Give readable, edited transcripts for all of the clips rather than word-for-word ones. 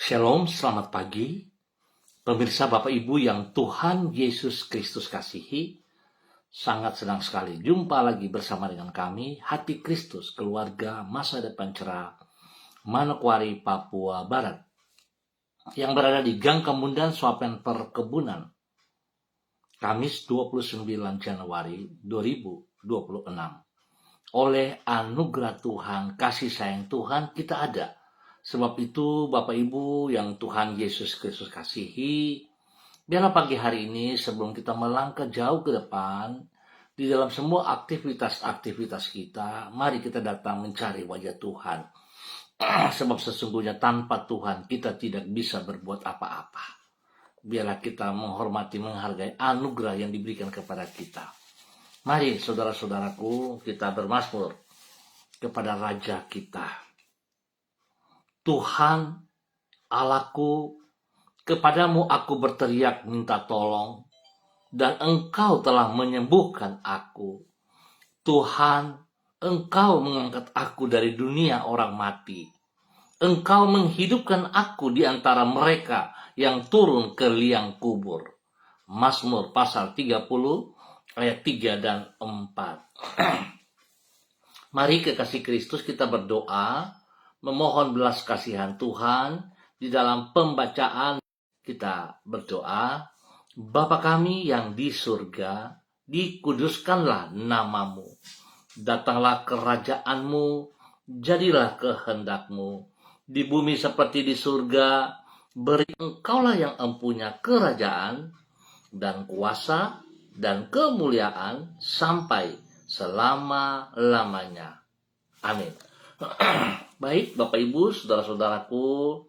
Shalom, selamat pagi. Pemirsa Bapak Ibu yang Tuhan Yesus Kristus kasihi, sangat senang sekali jumpa lagi bersama dengan kami, Hati Kristus, Keluarga Masa Depan Cerah, Manokwari, Papua Barat, yang berada di Gang Kemundan, Swapen Perkebunan, Kamis 29 Januari 2026. Oleh anugerah Tuhan, kasih sayang Tuhan, kita ada. Sebab itu Bapak Ibu yang Tuhan Yesus Kristus kasihi, biarlah pagi hari ini sebelum kita melangkah jauh ke depan, di dalam semua aktivitas-aktivitas kita, mari kita datang mencari wajah Tuhan. Sebab sesungguhnya tanpa Tuhan kita tidak bisa berbuat apa-apa. Biarlah kita menghormati, menghargai anugerah yang diberikan kepada kita. Mari saudara-saudaraku, kita bermazmur kepada Raja kita. Tuhan Allahku, kepadamu aku berteriak minta tolong, dan Engkau telah menyembuhkan aku. Tuhan, Engkau mengangkat aku dari dunia orang mati. Engkau menghidupkan aku di antara mereka yang turun ke liang kubur. Mazmur pasal 30 ayat 3 dan 4. Mari kekasih Kristus kita berdoa, memohon belas kasihan Tuhan. Di dalam pembacaan kita berdoa, Bapa kami yang di surga, dikuduskanlah namamu. Datanglah kerajaanmu, jadilah kehendakmu. Di bumi seperti di surga, beri Engkaulah yang empunya kerajaan dan kuasa dan kemuliaan sampai selama-lamanya. Amin. Baik Bapak Ibu, saudara-saudaraku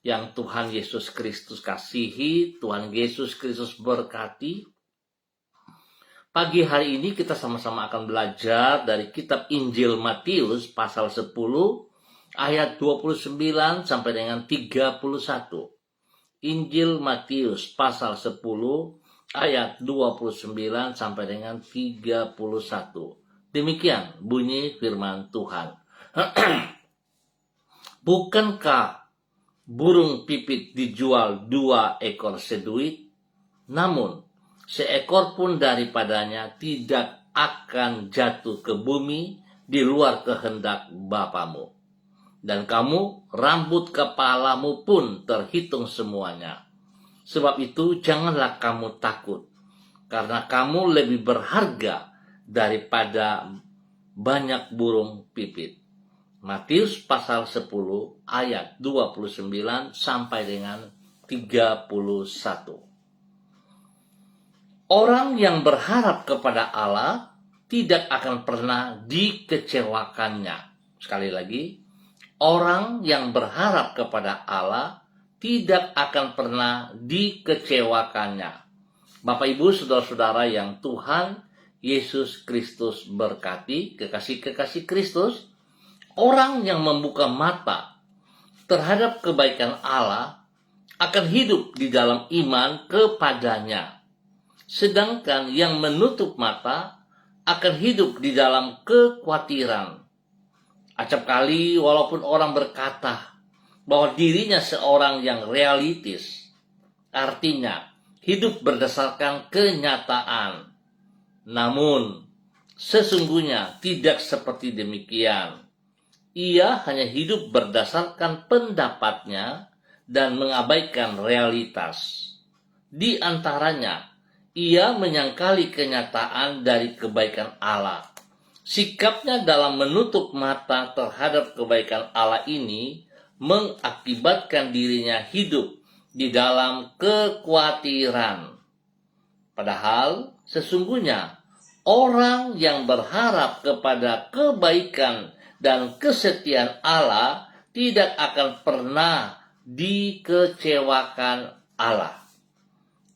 yang Tuhan Yesus Kristus kasihi, Tuhan Yesus Kristus berkati. Pagi hari ini kita sama-sama akan belajar dari kitab Injil Matius pasal 10 ayat 29 sampai dengan 31. Injil Matius pasal 10 ayat 29 sampai dengan 31. Demikian bunyi firman Tuhan. Bukankah burung pipit dijual 2 ekor seduit? Namun seekor pun daripadanya tidak akan jatuh ke bumi di luar kehendak Bapamu. Dan kamu, rambut kepalamu pun terhitung semuanya. Sebab itu janganlah kamu takut, karena kamu lebih berharga daripada banyak burung pipit. Matius pasal 10 ayat 29 sampai dengan 31. Orang yang berharap kepada Allah tidak akan pernah dikecewakannya. Sekali lagi, orang yang berharap kepada Allah tidak akan pernah dikecewakannya. Bapak Ibu saudara-saudara yang Tuhan Yesus Kristus berkati, kekasih-kekasih Kristus, orang yang membuka mata terhadap kebaikan Allah akan hidup di dalam iman kepadanya. Sedangkan yang menutup mata akan hidup di dalam kekhawatiran. Acap kali walaupun orang berkata bahwa dirinya seorang yang realistis, artinya hidup berdasarkan kenyataan. Namun sesungguhnya tidak seperti demikian. Ia hanya hidup berdasarkan pendapatnya dan mengabaikan realitas. Di antaranya, ia menyangkali kenyataan dari kebaikan Allah. Sikapnya dalam menutup mata terhadap kebaikan Allah ini mengakibatkan dirinya hidup di dalam kekhawatiran. Padahal sesungguhnya orang yang berharap kepada kebaikan dan kesetiaan Allah tidak akan pernah dikecewakan Allah.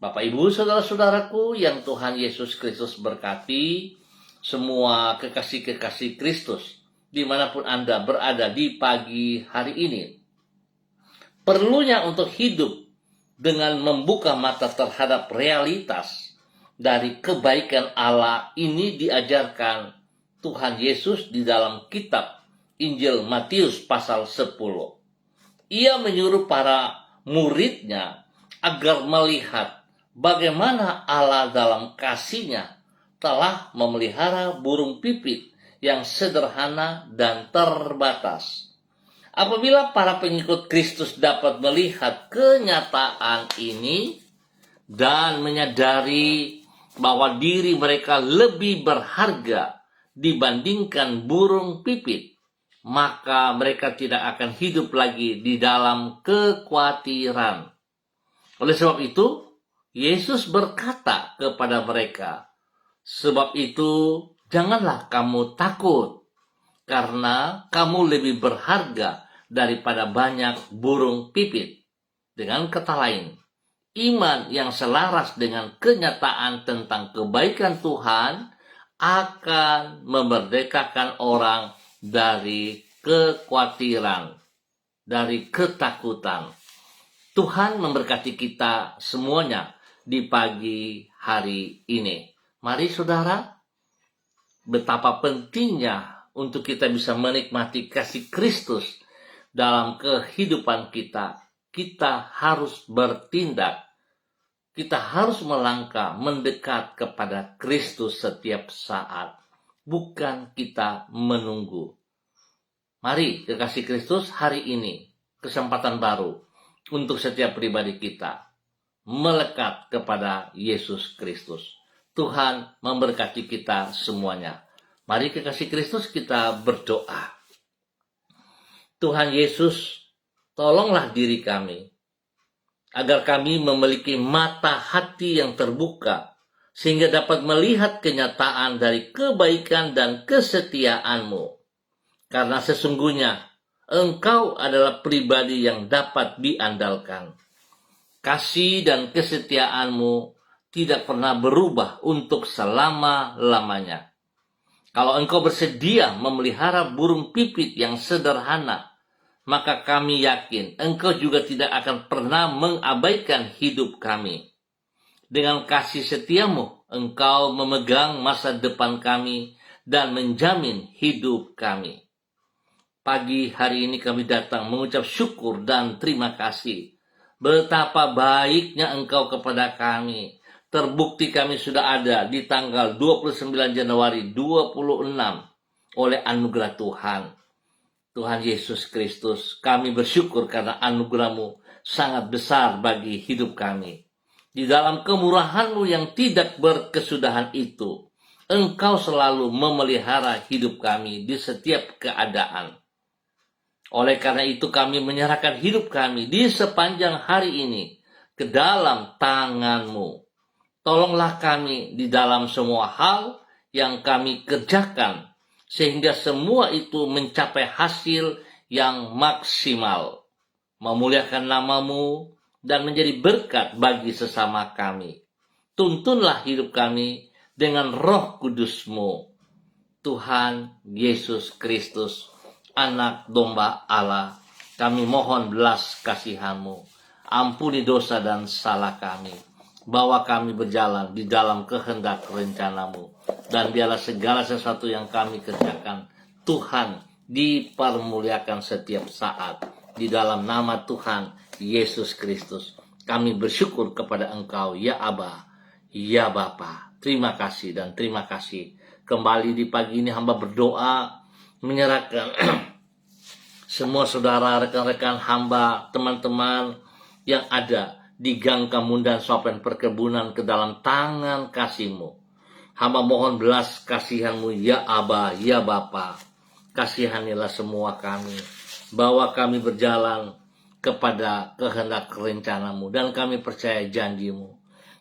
Bapak Ibu saudara-saudaraku yang Tuhan Yesus Kristus berkati, semua kekasih-kekasih Kristus dimanapun Anda berada di pagi hari ini, perlunya untuk hidup dengan membuka mata terhadap realitas dari kebaikan Allah ini diajarkan Tuhan Yesus di dalam kitab Injil Matius pasal 10. Ia menyuruh para muridnya agar melihat bagaimana Allah dalam kasih-Nya telah memelihara burung pipit yang sederhana dan terbatas. Apabila para pengikut Kristus dapat melihat kenyataan ini dan menyadari bahwa diri mereka lebih berharga dibandingkan burung pipit, maka mereka tidak akan hidup lagi di dalam kekhawatiran. Oleh sebab itu, Yesus berkata kepada mereka, "Sebab itu, janganlah kamu takut, karena kamu lebih berharga daripada banyak burung pipit." Dengan kata lain, iman yang selaras dengan kenyataan tentang kebaikan Tuhan akan memerdekakan orang dari kekhawatiran, dari ketakutan. Tuhan memberkati kita semuanya di pagi hari ini. Mari saudara, betapa pentingnya untuk kita bisa menikmati kasih Kristus dalam kehidupan kita. Kita harus bertindak. Kita harus melangkah mendekat kepada Kristus setiap saat. Bukan kita menunggu. Mari kekasih Kristus, hari ini kesempatan baru untuk setiap pribadi kita melekat kepada Yesus Kristus. Tuhan memberkati kita semuanya. Mari kekasih Kristus, kita berdoa. Tuhan Yesus, tolonglah diri kami, agar kami memiliki mata hati yang terbuka, sehingga dapat melihat kenyataan dari kebaikan dan kesetiaan-Mu. Karena sesungguhnya, Engkau adalah pribadi yang dapat diandalkan. Kasih dan kesetiaan-Mu tidak pernah berubah untuk selama-lamanya. Kalau Engkau bersedia memelihara burung pipit yang sederhana, maka kami yakin Engkau juga tidak akan pernah mengabaikan hidup kami. Dengan kasih setia-Mu, Engkau memegang masa depan kami dan menjamin hidup kami. Pagi hari ini kami datang mengucap syukur dan terima kasih. Betapa baiknya Engkau kepada kami. Terbukti kami sudah ada di tanggal 29 Januari 26 oleh anugerah Tuhan. Tuhan Yesus Kristus, kami bersyukur karena anugerah-Mu sangat besar bagi hidup kami. Di dalam kemurahan-Mu yang tidak berkesudahan itu, Engkau selalu memelihara hidup kami di setiap keadaan. Oleh karena itu kami menyerahkan hidup kami di sepanjang hari ini ke dalam tangan-Mu. Tolonglah kami di dalam semua hal yang kami kerjakan, sehingga semua itu mencapai hasil yang maksimal, memuliakan nama-Mu dan menjadi berkat bagi sesama kami. Tuntunlah hidup kami dengan Roh Kudus-Mu. Tuhan Yesus Kristus, Anak Domba Allah, kami mohon belas kasihan-Mu. Ampuni dosa dan salah kami. Bawa kami berjalan di dalam kehendak rencana-Mu. Dan biarlah segala sesuatu yang kami kerjakan, Tuhan dipermuliakan setiap saat. Di dalam nama Tuhan Yesus Kristus, kami bersyukur kepada Engkau, ya Aba, ya Bapa. Terima kasih dan terima kasih. Kembali di pagi ini hamba berdoa, menyerahkan semua saudara, rekan-rekan hamba, teman-teman yang ada di Gang Kamundan Sopen Perkebunan ke dalam tangan kasih-Mu. Hamba mohon belas kasihan-Mu, ya Aba, ya Bapa. Kasihanilah semua kami. Bawa kami berjalan kepada kehendak rencana-Mu. Dan kami percaya janji-Mu.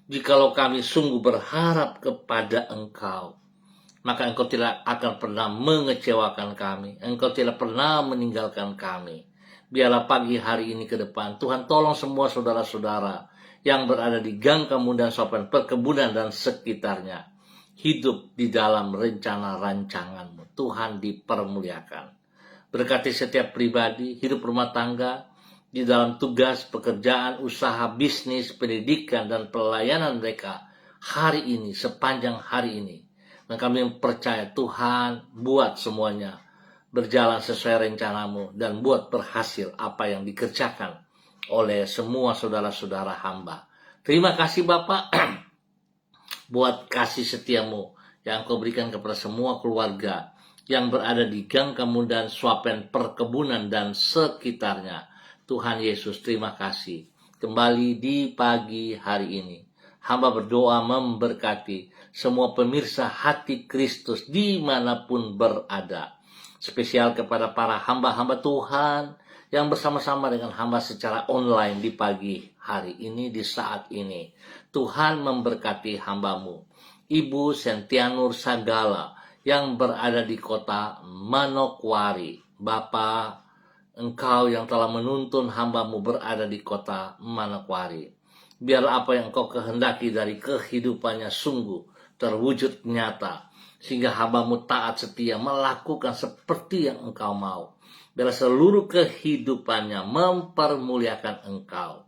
Jikalau kami sungguh berharap kepada Engkau, maka Engkau tidak akan pernah mengecewakan kami. Engkau tidak pernah meninggalkan kami. Biarlah pagi hari ini ke depan, Tuhan tolong semua saudara-saudara yang berada di Gang Kamundan Sopen Perkebunan dan sekitarnya, hidup di dalam rencana rancangan-Mu. Tuhan dipermuliakan. Berkati setiap pribadi, hidup rumah tangga, di dalam tugas, pekerjaan, usaha, bisnis, pendidikan, dan pelayanan mereka hari ini, sepanjang hari ini. Dan kami percaya Tuhan buat semuanya berjalan sesuai rencanamu, dan buat berhasil apa yang dikerjakan oleh semua saudara-saudara hamba. Terima kasih Bapak buat kasih setiamu yang Kau berikan kepada semua keluarga yang berada di Gang Kemudahan, Swapen, perkebunan, dan sekitarnya. Tuhan Yesus, terima kasih. Kembali di pagi hari ini, hamba berdoa memberkati semua pemirsa Hati Kristus dimanapun berada. Spesial kepada para hamba-hamba Tuhan yang bersama-sama dengan hamba secara online di pagi hari ini, di saat ini. Tuhan memberkati hambamu, Ibu Sentianur Sagala, yang berada di kota Manokwari. Bapa, Engkau yang telah menuntun hambamu berada di kota Manokwari. Biarlah apa yang Engkau kehendaki dari kehidupannya sungguh terwujud nyata, sehingga hambamu taat setia melakukan seperti yang Engkau mau. Biarlah seluruh kehidupannya mempermuliakan Engkau.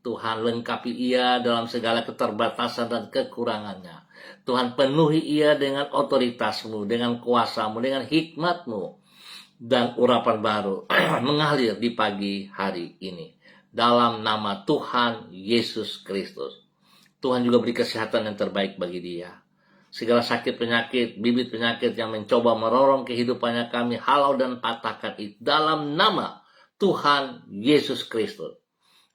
Tuhan, lengkapi ia dalam segala keterbatasan dan kekurangannya. Tuhan, penuhi ia dengan otoritas-Mu, dengan kuasa-Mu, dengan hikmat-Mu, dan urapan baru mengalir di pagi hari ini. Dalam nama Tuhan Yesus Kristus. Tuhan juga beri kesehatan yang terbaik bagi dia. Segala sakit penyakit, bibit penyakit yang mencoba merorong kehidupannya, kami halau dan patahkan itu dalam nama Tuhan Yesus Kristus.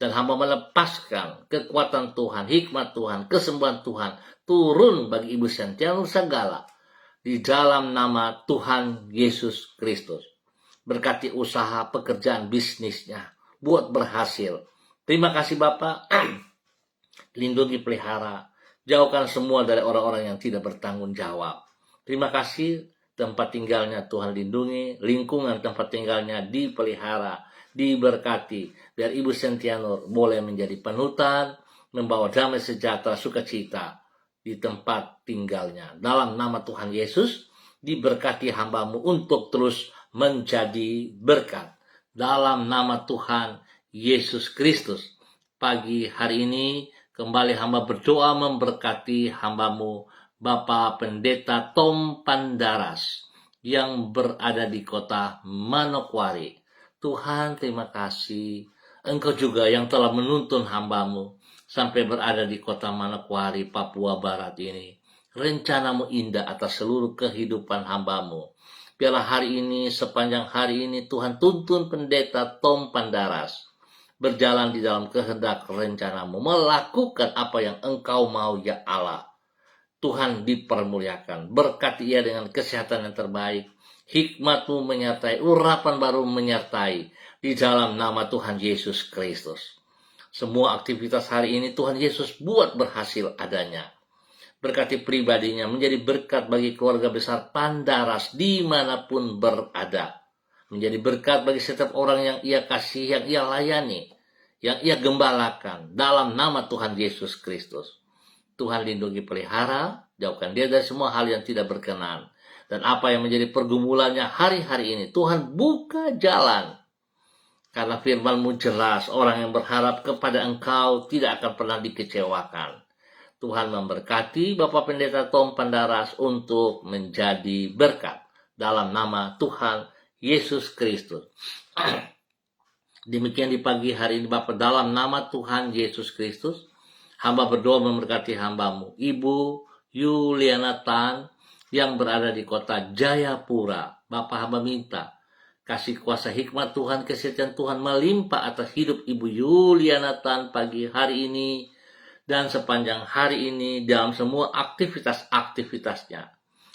Dan hamba melepaskan kekuatan Tuhan, hikmat Tuhan, kesembuhan Tuhan turun bagi Ibu Sentianur Sagala di dalam nama Tuhan Yesus Kristus. Berkati usaha, pekerjaan, bisnisnya, buat berhasil. Terima kasih Bapak. Lindungi, pelihara, jauhkan semua dari orang-orang yang tidak bertanggung jawab. Terima kasih tempat tinggalnya Tuhan lindungi, lingkungan tempat tinggalnya dipelihara, diberkati, biar Ibu Sentianur boleh menjadi panutan, membawa damai sejahtera, sukacita di tempat tinggalnya. Dalam nama Tuhan Yesus, diberkati hambamu untuk terus menjadi berkat. Dalam nama Tuhan Yesus Kristus, pagi hari ini kembali hamba berdoa memberkati hambamu, Bapak Pendeta Tom Pandaras, yang berada di kota Manokwari. Tuhan, terima kasih. Engkau juga yang telah menuntun hambamu sampai berada di kota Manokwari, Papua Barat ini. Rencanamu indah atas seluruh kehidupan hambamu. Biarlah hari ini, sepanjang hari ini, Tuhan tuntun Pendeta Tom Pandaras berjalan di dalam kehendak rencanamu, melakukan apa yang Engkau mau, ya Allah. Tuhan dipermuliakan, berkati ia dengan kesehatan yang terbaik, hikmat-Mu menyertai, urapan baru menyertai, di dalam nama Tuhan Yesus Kristus. Semua aktivitas hari ini Tuhan Yesus buat berhasil adanya. Berkati pribadinya, menjadi berkat bagi keluarga besar Pandaras dimanapun berada. Menjadi berkat bagi setiap orang yang ia kasih, yang ia layani, yang ia gembalakan, dalam nama Tuhan Yesus Kristus. Tuhan lindungi, pelihara, jauhkan dia dari semua hal yang tidak berkenan. Dan apa yang menjadi pergumulannya hari-hari ini, Tuhan buka jalan. Karena firman-Mu jelas, orang yang berharap kepada Engkau tidak akan pernah dikecewakan. Tuhan memberkati Bapak Pendeta Tom Pandaras untuk menjadi berkat. Dalam nama Tuhan Yesus Kristus. Demikian di pagi hari ini Bapak, dalam nama Tuhan Yesus Kristus, hamba berdoa memberkati hambamu, Ibu Yuliana Tan, yang berada di kota Jayapura. Bapak hamba minta kasih kuasa hikmat Tuhan, kesetiaan Tuhan melimpah atas hidup Ibu Yuliana Tan pagi hari ini dan sepanjang hari ini dalam semua aktivitas-aktivitasnya.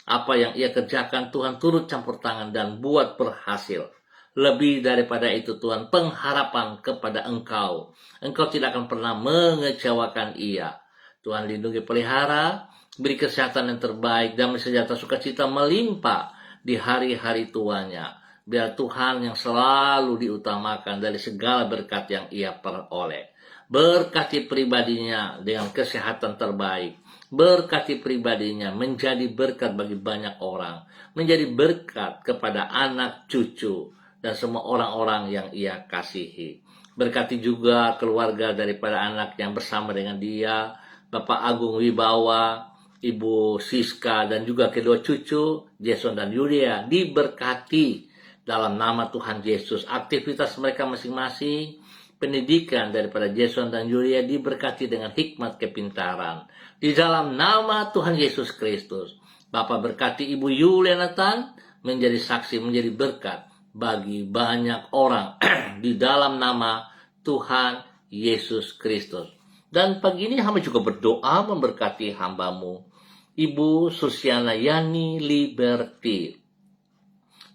Apa yang ia kerjakan, Tuhan turut campur tangan dan buat berhasil. Lebih daripada itu Tuhan, pengharapan kepada Engkau. Engkau tidak akan pernah mengecewakan ia. Tuhan lindungi, pelihara, beri kesehatan yang terbaik, damai sejahtera, sukacita melimpah di hari-hari tuanya. Biar Tuhan yang selalu diutamakan dari segala berkat yang ia peroleh. Berkati pribadinya dengan kesehatan terbaik. Berkati pribadinya menjadi berkat bagi banyak orang. Menjadi berkat kepada anak cucu dan semua orang-orang yang ia kasihi. Berkati juga keluarga daripada anak yang bersama dengan dia, Bapak Agung Wibawa, Ibu Siska, dan juga kedua cucu, Jason dan Yulia, diberkati dalam nama Tuhan Yesus. Aktivitas mereka masing-masing, pendidikan daripada Jason dan Julia diberkati dengan hikmat kepintaran. Di dalam nama Tuhan Yesus Kristus, Bapak berkati Ibu Yulia Nathan menjadi saksi, menjadi berkat bagi banyak orang di dalam nama Tuhan Yesus Kristus. Dan pagi ini hamba juga berdoa memberkati hambamu, Ibu Susiana Yani Liberty,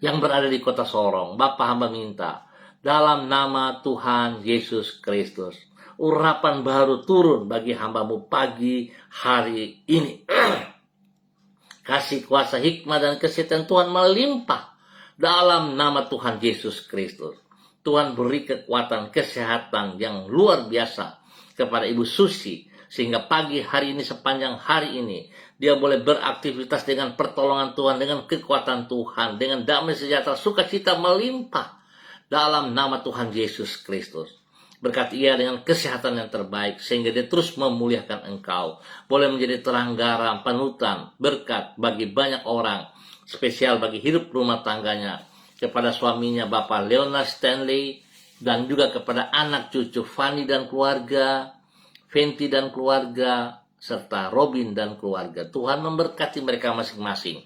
yang berada di kota Sorong. Bapak hamba minta, dalam nama Tuhan Yesus Kristus, urapan baru turun bagi hambamu pagi hari ini. Kasih kuasa hikmah dan kesehatan Tuhan melimpah dalam nama Tuhan Yesus Kristus. Tuhan beri kekuatan kesehatan yang luar biasa kepada Ibu Susi, sehingga pagi hari ini, sepanjang hari ini, dia boleh beraktivitas dengan pertolongan Tuhan, dengan kekuatan Tuhan, dengan damai sejahtera, sukacita melimpah dalam nama Tuhan Yesus Kristus. Berkati ia dengan kesehatan yang terbaik, sehingga dia terus memuliakan Engkau, boleh menjadi terang garam, panutan, berkat bagi banyak orang, spesial bagi hidup rumah tangganya, kepada suaminya Bapak Leonard Stanley, dan juga kepada anak cucu Fanny dan keluarga, Fenty dan keluarga, serta Robin dan keluarga. Tuhan memberkati mereka masing-masing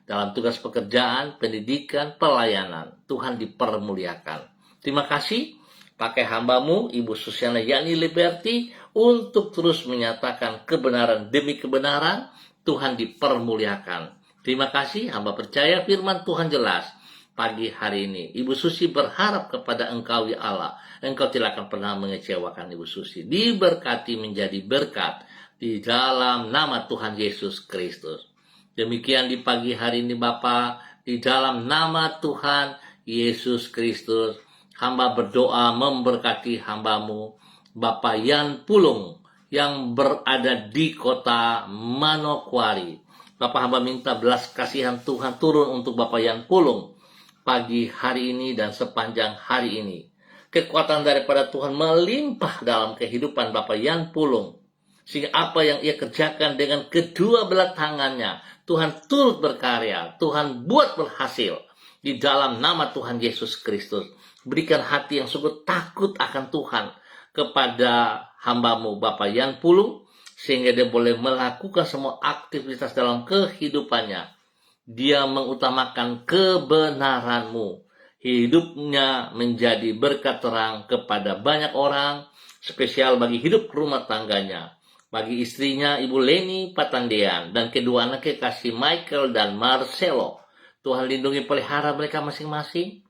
dalam tugas pekerjaan, pendidikan, pelayanan. Tuhan dipermuliakan. Terima kasih pakai hambamu Ibu Susiana Yani Liberty untuk terus menyatakan kebenaran demi kebenaran. Tuhan dipermuliakan. Terima kasih, hamba percaya firman Tuhan jelas. Pagi hari ini Ibu Susi berharap kepada Engkau ya Allah, Engkau tidak akan pernah mengecewakan Ibu Susi. Diberkati menjadi berkat di dalam nama Tuhan Yesus Kristus. Demikian di pagi hari ini Bapa, di dalam nama Tuhan Yesus Kristus, hamba berdoa memberkati hambamu Bapak Yan Pulung yang berada di kota Manokwari. Bapak hamba minta belas kasihan Tuhan turun untuk Bapak Yan Pulung pagi hari ini dan sepanjang hari ini. Kekuatan daripada Tuhan melimpah dalam kehidupan Bapak Yan Pulung, sehingga apa yang ia kerjakan dengan kedua belah tangannya, Tuhan turut berkarya, Tuhan buat berhasil di dalam nama Tuhan Yesus Kristus. Berikan hati yang sungguh takut akan Tuhan kepada hambamu Bapak Yan Pulung, sehingga dia boleh melakukan semua aktivitas dalam kehidupannya. Dia mengutamakan kebenaran-Mu. Hidupnya menjadi berkat terang kepada banyak orang, spesial bagi hidup rumah tangganya. Bagi istrinya Ibu Leni Patandean dan kedua anak kekasih Michael dan Marcelo. Tuhan lindungi pelihara mereka masing-masing.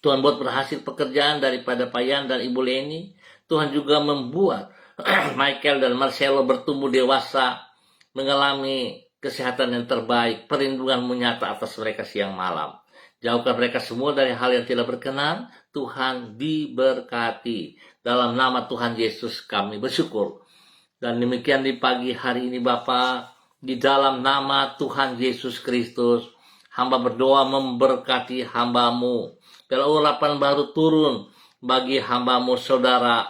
Tuhan buat berhasil pekerjaan daripada Payan dan Ibu Leni. Tuhan juga membuat Michael dan Marcelo bertumbuh dewasa, mengalami kesehatan yang terbaik, perlindungan-Mu nyata atas mereka siang malam. Jauhkan mereka semua dari hal yang tidak berkenan. Tuhan diberkati. Dalam nama Tuhan Yesus kami bersyukur. Dan demikian di pagi hari ini Bapa, di dalam nama Tuhan Yesus Kristus, hamba berdoa memberkati hambamu. Bila urapan baru turun bagi hambamu Saudara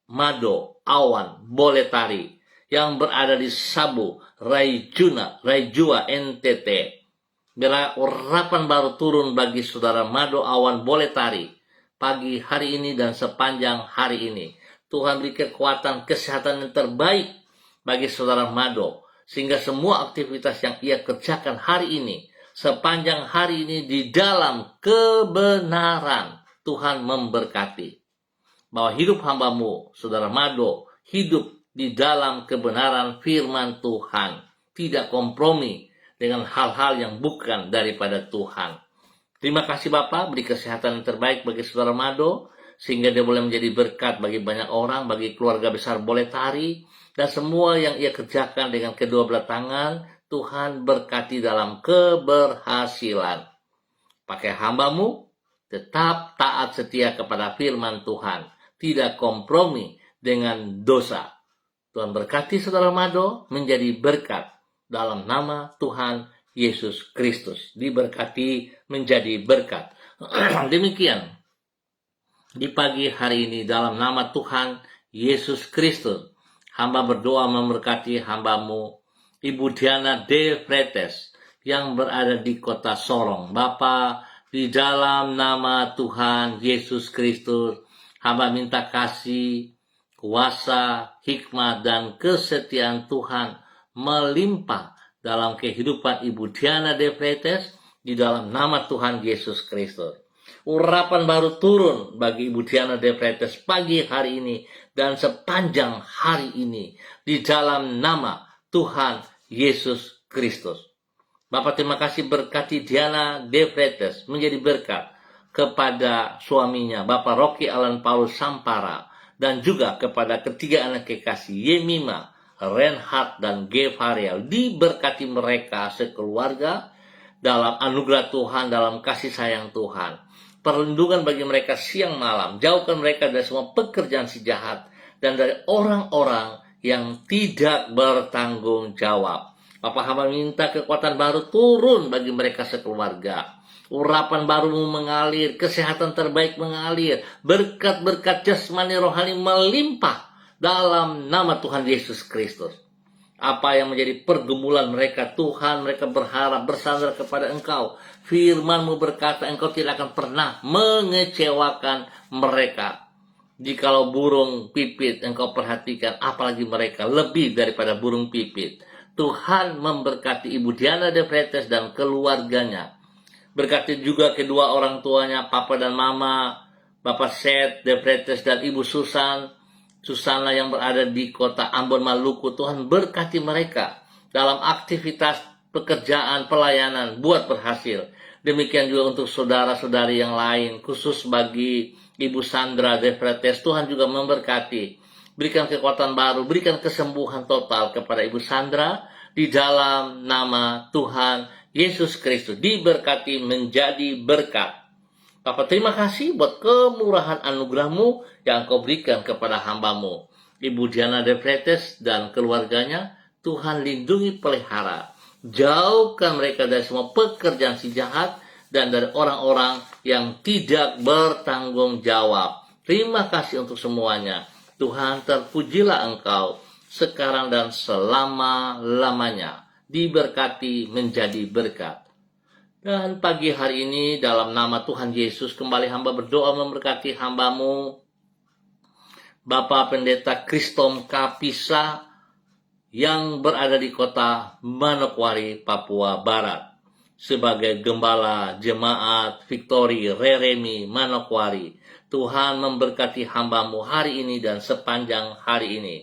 Mado Awan Boletari yang berada di Sabu, Raijua, NTT. Bila urapan baru turun bagi Saudara Mado Awan Boletari pagi hari ini dan sepanjang hari ini. Tuhan beri kekuatan kesehatan yang terbaik bagi Saudara Mado, sehingga semua aktivitas yang ia kerjakan hari ini, sepanjang hari ini di dalam kebenaran, Tuhan memberkati. Bahwa hidup hambamu, Saudara Mado, hidup di dalam kebenaran firman Tuhan. Tidak kompromi dengan hal-hal yang bukan daripada Tuhan. Terima kasih Bapak, beri kesehatan yang terbaik bagi Saudara Mado, sehingga dia boleh menjadi berkat bagi banyak orang, bagi keluarga besar Boletari, dan semua yang ia kerjakan dengan kedua belah tangan. Tuhan berkati dalam keberhasilan. Pakai hambamu, tetap taat setia kepada firman Tuhan. Tidak kompromi dengan dosa. Tuhan berkati Saudara Mado menjadi berkat dalam nama Tuhan Yesus Kristus. Diberkati menjadi berkat. Demikian di pagi hari ini dalam nama Tuhan Yesus Kristus, hamba berdoa memberkati hambamu Ibu Diana De Fretes yang berada di kota Sorong. Bapa, Di dalam nama Tuhan Yesus Kristus, hamba minta kasih, kuasa, hikmat, dan kesetiaan Tuhan melimpah dalam kehidupan Ibu Diana De Freitas di dalam nama Tuhan Yesus Kristus. Urapan baru turun bagi Ibu Diana De Freitas pagi hari ini dan sepanjang hari ini di dalam nama Tuhan Yesus Kristus. Bapak terima kasih berkati Diana De Freitas menjadi berkat kepada suaminya Bapak Rocky Alan Paulus Sampara dan juga kepada ketiga anak kekasih Yemima, Reinhard, dan Gevariel. Diberkati mereka sekeluarga dalam anugerah Tuhan, dalam kasih sayang Tuhan. Perlindungan bagi mereka siang malam. Jauhkan mereka dari semua pekerjaan si jahat dan dari orang-orang yang tidak bertanggung jawab. Bapak hamba minta kekuatan baru turun bagi mereka sekeluarga. Urapan baru mengalir, kesehatan terbaik mengalir, berkat-berkat jasmani rohani melimpah dalam nama Tuhan Yesus Kristus. Apa yang menjadi pergumulan mereka, Tuhan, mereka berharap bersandar kepada Engkau. Firman-Mu berkata, Engkau tidak akan pernah mengecewakan mereka. Jikalau burung pipit Engkau perhatikan, apalagi mereka lebih daripada burung pipit. Tuhan memberkati Ibu Diana De Freitas dan keluarganya. Berkati juga kedua orang tuanya, Papa dan Mama, Bapak Seth De Freitas dan Ibu Susana yang berada di kota Ambon, Maluku. Tuhan berkati mereka dalam aktivitas pekerjaan, pelayanan, buat berhasil. Demikian juga untuk saudara-saudari yang lain, khusus bagi Ibu Sandra De Freitas. Tuhan juga memberkati. Berikan kekuatan baru, berikan kesembuhan total kepada Ibu Sandra di dalam nama Tuhan Yesus Kristus. Diberkati menjadi berkat. Bapak terima kasih buat kemurahan anugerah-Mu yang Engkau berikan kepada hamba-Mu. Ibu Diana De Freitas dan keluarganya, Tuhan lindungi pelihara. Jauhkan mereka dari semua pekerjaan si jahat dan dari orang-orang yang tidak bertanggung jawab. Terima kasih untuk semuanya. Tuhan, terpujilah Engkau sekarang dan selama-lamanya. Diberkati menjadi berkat. Dan pagi hari ini dalam nama Tuhan Yesus kembali hamba berdoa memberkati hamba-Mu Bapak Pendeta Kristom Kapisa yang berada di kota Manokwari, Papua Barat sebagai gembala jemaat Victory Reremi Manokwari. Tuhan memberkati hamba-Mu hari ini dan sepanjang hari ini.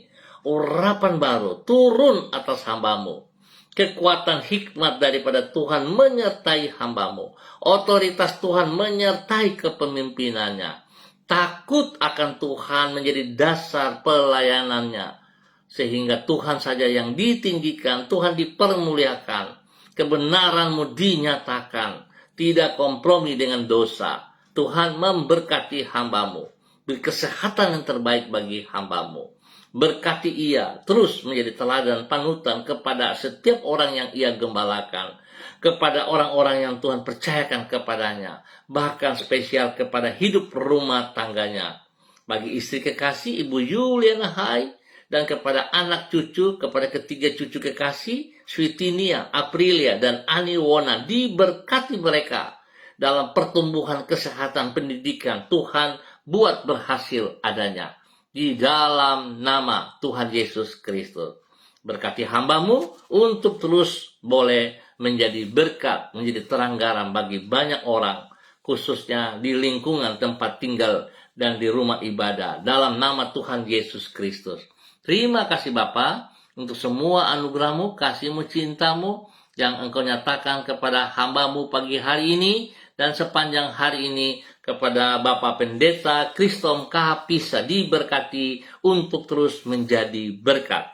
Urapan baru turun atas hamba-Mu. Kekuatan hikmat daripada Tuhan menyertai hamba-Mu. Otoritas Tuhan menyertai kepemimpinannya. Takut akan Tuhan menjadi dasar pelayanannya. Sehingga Tuhan saja yang ditinggikan, Tuhan dipermuliakan. Kebenaran-Mu dinyatakan. Tidak kompromi dengan dosa. Tuhan memberkati hamba-Mu. Beri kesehatan yang terbaik bagi hamba-Mu. Berkati ia terus menjadi teladan panutan kepada setiap orang yang ia gembalakan. Kepada orang-orang yang Tuhan percayakan kepadanya. Bahkan spesial kepada hidup rumah tangganya. Bagi istri kekasih Ibu Yuliana Hai. Dan kepada anak cucu, kepada ketiga cucu kekasih, Switinia, Aprilia, dan Ani Wona. Diberkati mereka dalam pertumbuhan kesehatan pendidikan. Tuhan buat berhasil adanya. Di dalam nama Tuhan Yesus Kristus. Berkati hamba-Mu untuk terus boleh menjadi berkat, menjadi terang garam bagi banyak orang. Khususnya di lingkungan tempat tinggal dan di rumah ibadah. Dalam nama Tuhan Yesus Kristus. Terima kasih Bapa untuk semua anugerah-Mu, kasih-Mu, cinta-Mu yang Engkau nyatakan kepada hamba-Mu pagi hari ini dan sepanjang hari ini kepada Bapak Pendeta Kristom Kapisa diberkati untuk terus menjadi berkat.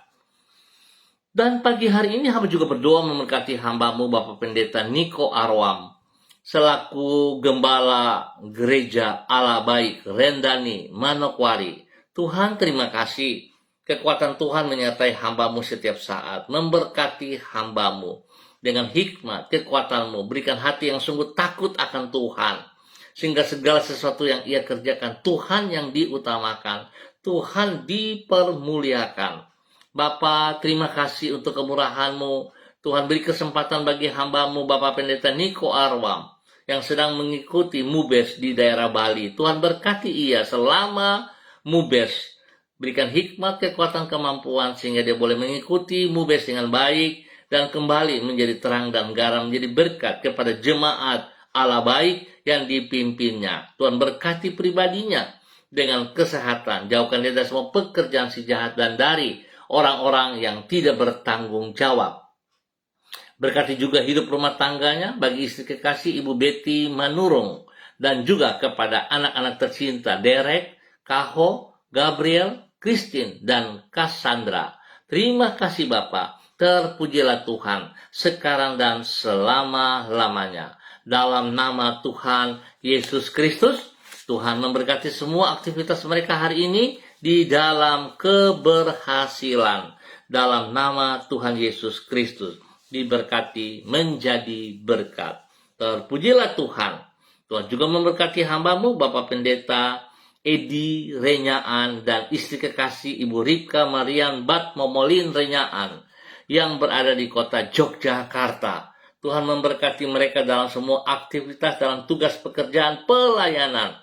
Dan pagi hari ini hamba juga berdoa memberkati hamba-Mu Bapak Pendeta Niko Arwam selaku gembala gereja Allah Baik Rendani Manokwari. Tuhan terima kasih. Kekuatan Tuhan menyertai hamba-Mu setiap saat. Memberkati hamba-Mu dengan hikmat, kekuatan-Mu. Berikan hati yang sungguh takut akan Tuhan. Sehingga segala sesuatu yang ia kerjakan, Tuhan yang diutamakan. Tuhan dipermuliakan. Bapa, terima kasih untuk kemurahan-Mu. Tuhan beri kesempatan bagi hamba-Mu, Bapak Pendeta Niko Arwam, yang sedang mengikuti Mubes di daerah Bali. Tuhan berkati ia selama Mubes. Berikan hikmat, kekuatan, kemampuan sehingga dia boleh mengikuti Mubes dengan baik dan kembali menjadi terang dan garam, menjadi berkat kepada jemaat Allah baik yang dipimpinnya. Tuhan berkati pribadinya dengan kesehatan. Jauhkan dia dari semua pekerjaan si jahat dan dari orang-orang yang tidak bertanggung jawab. Berkati juga hidup rumah tangganya bagi istri kekasih Ibu Betty Manurung dan juga kepada anak-anak tercinta Derek, Kaho, Gabriel, Christine, dan Cassandra. Terima kasih Bapa, terpujilah Tuhan sekarang dan selama-lamanya. Dalam nama Tuhan Yesus Kristus, Tuhan memberkati semua aktivitas mereka hari ini di dalam keberhasilan. Dalam nama Tuhan Yesus Kristus, diberkati menjadi berkat. Terpujilah Tuhan. Tuhan juga memberkati hamba-Mu, Bapak Pendeta Edi Renyaan dan istri kekasih Ibu Ripka Marian Bat Momolin Renyaan yang berada di kota Yogyakarta. Tuhan memberkati mereka dalam semua aktivitas, dalam tugas pekerjaan, pelayanan,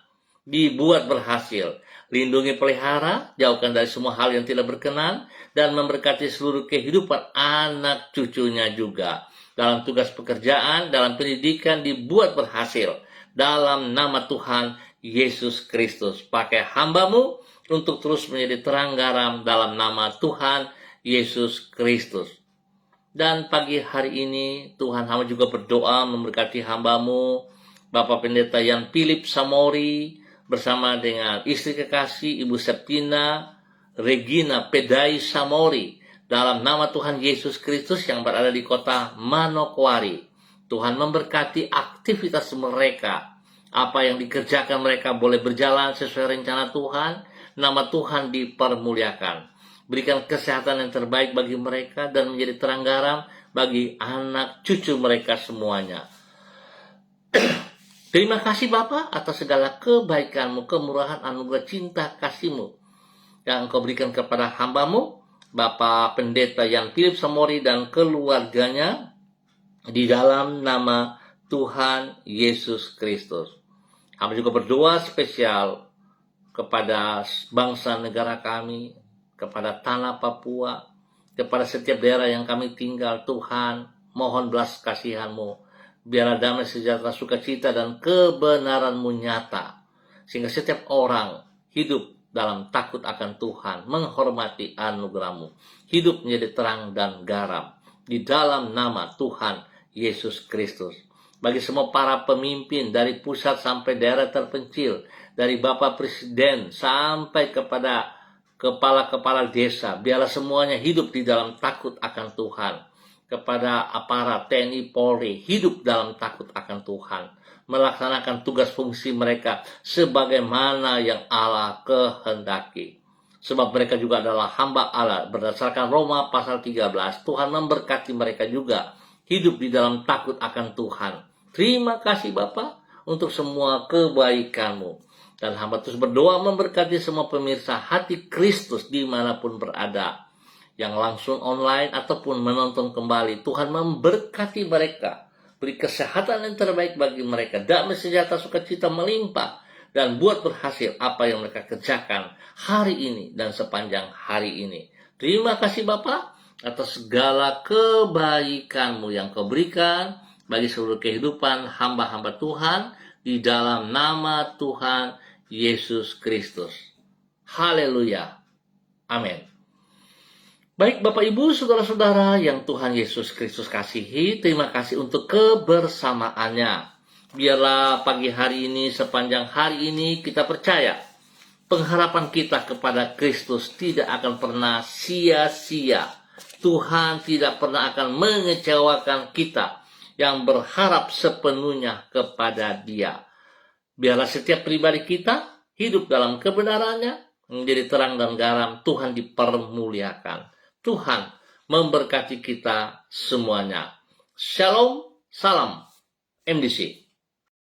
dibuat berhasil. Lindungi, pelihara, jauhkan dari semua hal yang tidak berkenan, dan memberkati seluruh kehidupan anak cucunya juga. Dalam tugas pekerjaan, dalam pendidikan, dibuat berhasil. Dalam nama Tuhan Yesus Kristus. Pakai hamba-Mu untuk terus menjadi terang garam dalam nama Tuhan Yesus Kristus. Dan pagi hari ini Tuhan hamba juga berdoa memberkati hamba-Mu, Bapak Pendeta Yan Philip Samori, bersama dengan istri kekasih Ibu Septina Regina Pedai Samori, dalam nama Tuhan Yesus Kristus yang berada di kota Manokwari. Tuhan memberkati aktivitas mereka, apa yang dikerjakan mereka boleh berjalan sesuai rencana Tuhan, nama Tuhan dipermuliakan. Berikan kesehatan yang terbaik bagi mereka dan menjadi terang garam bagi anak cucu mereka semuanya. Terima kasih Bapa atas segala kebaikan-Mu, kemurahan, anugerah, cinta, kasih-Mu yang Engkau berikan kepada hamba-Mu, Bapak Pendeta Yan Philip Samori dan keluarganya, di dalam nama Tuhan Yesus Kristus. Hamba juga berdoa spesial kepada bangsa negara kami, kepada tanah Papua, kepada setiap daerah yang kami tinggal. Tuhan, mohon belas kasihan-Mu, biarlah damai, sejahtera, sukacita, dan kebenaran-Mu nyata, sehingga setiap orang hidup dalam takut akan Tuhan, menghormati anugerah-Mu, hidup menjadi terang dan garam, di dalam nama Tuhan Yesus Kristus. Bagi semua para pemimpin dari pusat sampai daerah terpencil, dari Bapak Presiden sampai kepada kepala-kepala desa, biarlah semuanya hidup di dalam takut akan Tuhan. Kepada aparat TNI Polri, hidup dalam takut akan Tuhan, melaksanakan tugas fungsi mereka sebagaimana yang Allah kehendaki. Sebab mereka juga adalah hamba Allah. Berdasarkan Roma pasal 13, Tuhan memberkati mereka juga hidup di dalam takut akan Tuhan. Terima kasih Bapa untuk semua kebaikan-Mu. Dan hamba terus berdoa memberkati semua pemirsa Hati Kristus dimanapun berada, yang langsung online ataupun menonton kembali. Tuhan memberkati mereka, beri kesehatan yang terbaik bagi mereka, damai, sejahtera, sukacita melimpah, dan buat berhasil apa yang mereka kerjakan hari ini dan sepanjang hari ini. Terima kasih Bapa atas segala kebaikan-Mu yang Kau berikan bagi seluruh kehidupan hamba-hamba Tuhan, di dalam nama Tuhan Yesus Kristus. Haleluya. Amin. Baik Bapak Ibu, saudara-saudara yang Tuhan Yesus Kristus kasihi, terima kasih untuk kebersamaannya. Biarlah pagi hari ini, sepanjang hari ini kita percaya pengharapan kita kepada Kristus tidak akan pernah sia-sia. Tuhan tidak pernah akan mengecewakan kita yang berharap sepenuhnya kepada Dia. Biarlah setiap pribadi kita hidup dalam kebenarannya, menjadi terang dan garam, Tuhan dipermuliakan. Tuhan memberkati kita semuanya. Shalom, salam MDC.